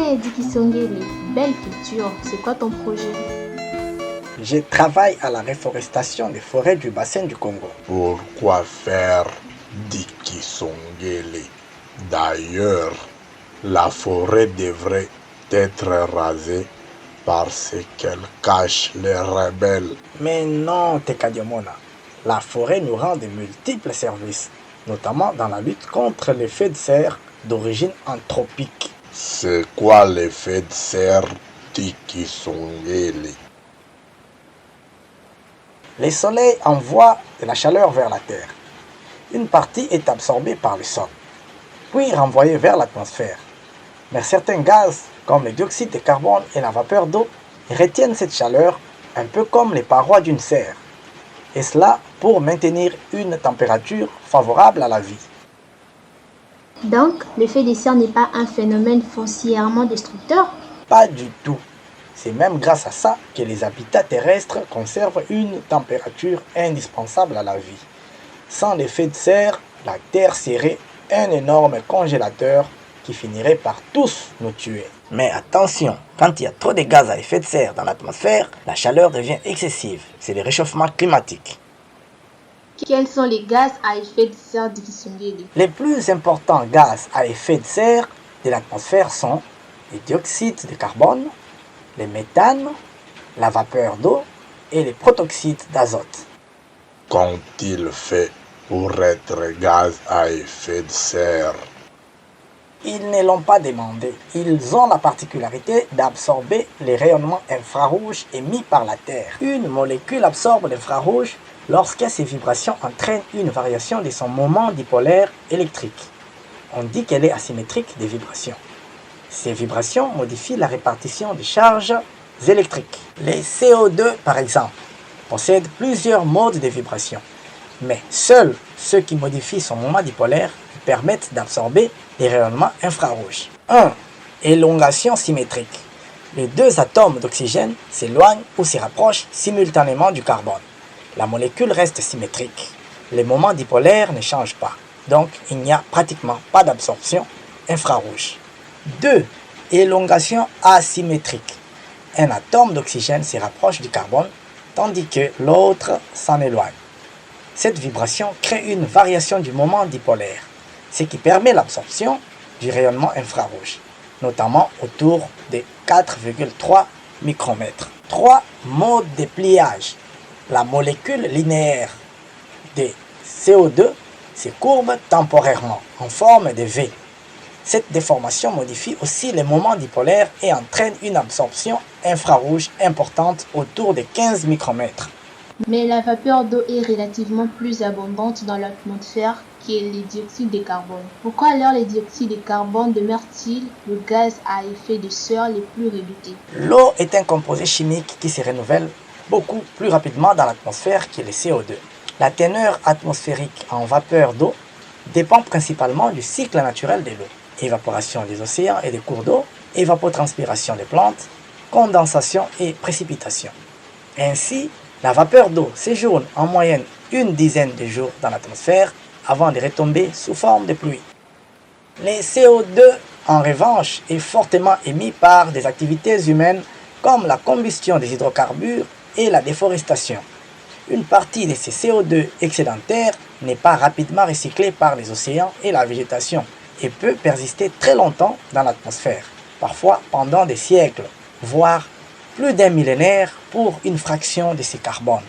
Eddy Kisongele, belle culture, c'est quoi ton projet? Je travaille à la réforestation des forêts du bassin du Congo. Pourquoi faire Dikisongele? D'ailleurs, la forêt devrait être rasée parce qu'elle cache les rebelles. Mais non, Tekadiomona, la forêt nous rend de multiples services, notamment dans la lutte contre l'effet de serre d'origine anthropique. C'est quoi l'effet de serre Dikisongele? Le soleil envoie de la chaleur vers la Terre. Une partie est absorbée par le sol, puis renvoyée vers l'atmosphère. Mais certains gaz, comme le dioxyde de carbone et la vapeur d'eau, retiennent cette chaleur un peu comme les parois d'une serre. Et cela pour maintenir une température favorable à la vie. Donc, l'effet de serre n'est pas un phénomène foncièrement destructeur? Pas du tout. C'est même grâce à ça que les habitats terrestres conservent une température indispensable à la vie. Sans l'effet de serre, la Terre serait un énorme congélateur qui finirait par tous nous tuer. Mais attention, quand il y a trop de gaz à effet de serre dans l'atmosphère, la chaleur devient excessive. C'est le réchauffement climatique. Quels sont les gaz à effet de serre de Kisongele? Les plus importants gaz à effet de serre de l'atmosphère sont le dioxyde de carbone, le méthane, la vapeur d'eau et les protoxydes d'azote. Qu'ont-ils fait pour être gaz à effet de serre? Ils ne l'ont pas demandé. Ils ont la particularité d'absorber les rayonnements infrarouges émis par la Terre. Une molécule absorbe l'infrarouge lorsque ces vibrations entraînent une variation de son moment dipolaire électrique. On dit qu'elle est asymétrique des vibrations. Ces vibrations modifient la répartition des charges électriques. Les CO2, par exemple, possèdent plusieurs modes de vibration, mais seuls ceux qui modifient son moment dipolaire permettent d'absorber les rayonnements infrarouges. 1. Élongation symétrique. Les deux atomes d'oxygène s'éloignent ou se rapprochent simultanément du carbone. La molécule reste symétrique. Les moments dipolaires ne changent pas, donc il n'y a pratiquement pas d'absorption infrarouge. 2. Élongation asymétrique. Un atome d'oxygène se rapproche du carbone, tandis que l'autre s'en éloigne. Cette vibration crée une variation du moment dipolaire, ce qui permet l'absorption du rayonnement infrarouge, notamment autour de 4,3 micromètres. 3. Mode de pliage. La molécule linéaire de CO2 se courbe temporairement en forme de V. Cette déformation modifie aussi les moments dipolaires et entraîne une absorption infrarouge importante autour de 15 micromètres. Mais la vapeur d'eau est relativement plus abondante dans l'atmosphère que les dioxydes de carbone. Pourquoi alors les dioxydes de carbone demeurent-ils le gaz à effet de serre les plus redoutés? L'eau est un composé chimique qui se renouvelle beaucoup plus rapidement dans l'atmosphère que le CO2. La teneur atmosphérique en vapeur d'eau dépend principalement du cycle naturel de l'eau. Évaporation des océans et des cours d'eau, évapotranspiration des plantes, condensation et précipitation. Ainsi, la vapeur d'eau séjourne en moyenne une dizaine de jours dans l'atmosphère avant de retomber sous forme de pluie. Le CO2, en revanche, est fortement émis par des activités humaines comme la combustion des hydrocarbures et la déforestation. Une partie de ces CO2 excédentaires n'est pas rapidement recyclée par les océans et la végétation et peut persister très longtemps dans l'atmosphère, parfois pendant des siècles, voire plus d'un millénaire pour une fraction de ces carbones.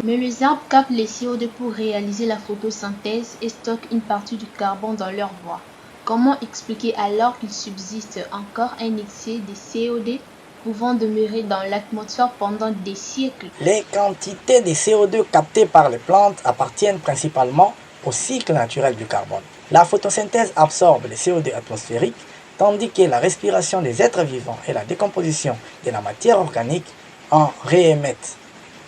Mais les arbres captent les CO2 pour réaliser la photosynthèse et stockent une partie du carbone dans leur bois. Comment expliquer alors qu'il subsiste encore un excès de CO2 pouvant demeurer dans l'atmosphère pendant des siècles? Les quantités de CO2 captées par les plantes appartiennent principalement au cycle naturel du carbone. La photosynthèse absorbe le CO2 atmosphérique, tandis que la respiration des êtres vivants et la décomposition de la matière organique en réémettent.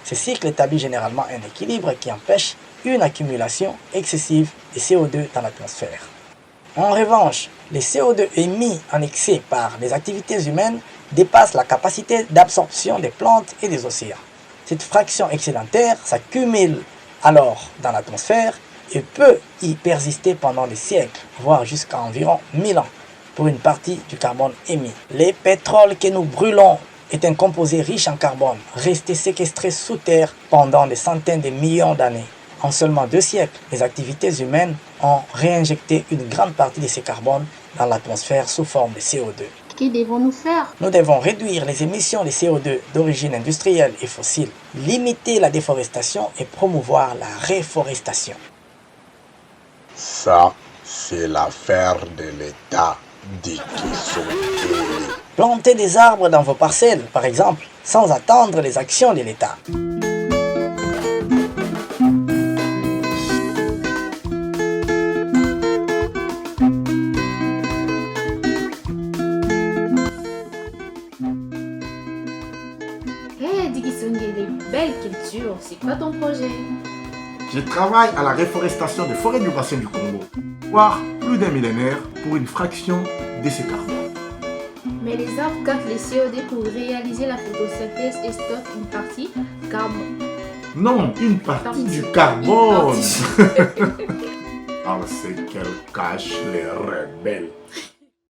Ce cycle établit généralement un équilibre qui empêche une accumulation excessive de CO2 dans l'atmosphère. En revanche, les CO2 émis en excès par les activités humaines dépassent la capacité d'absorption des plantes et des océans. Cette fraction excédentaire s'accumule alors dans l'atmosphère et peut y persister pendant des siècles, voire jusqu'à environ 1000 ans. pour une partie du carbone émis. Les pétroles que nous brûlons est un composé riche en carbone, resté séquestré sous terre pendant des centaines de millions d'années. En seulement 2 siècles, les activités humaines ont réinjecté une grande partie de ces carbones dans l'atmosphère sous forme de CO2. Que devons-nous faire? Nous devons réduire les émissions de CO2 d'origine industrielle et fossile, limiter la déforestation et promouvoir la réforestation. Ça, c'est l'affaire de l'État, dit Kisongeli. Plantez des arbres dans vos parcelles, par exemple, sans attendre les actions de l'État. Hé, Dikisongeli, belle culture, c'est quoi ton projet? Je travaille à la réforestation des forêts du bassin du Congo, voire plus d'un millénaire pour une fraction de ces carbones. Mais les arbres captent les CO2 pour réaliser la photosynthèse et stockent une partie carbone. Non, une partie du Une carbone. partie. Alors c'est qu'elle cache les rebelles.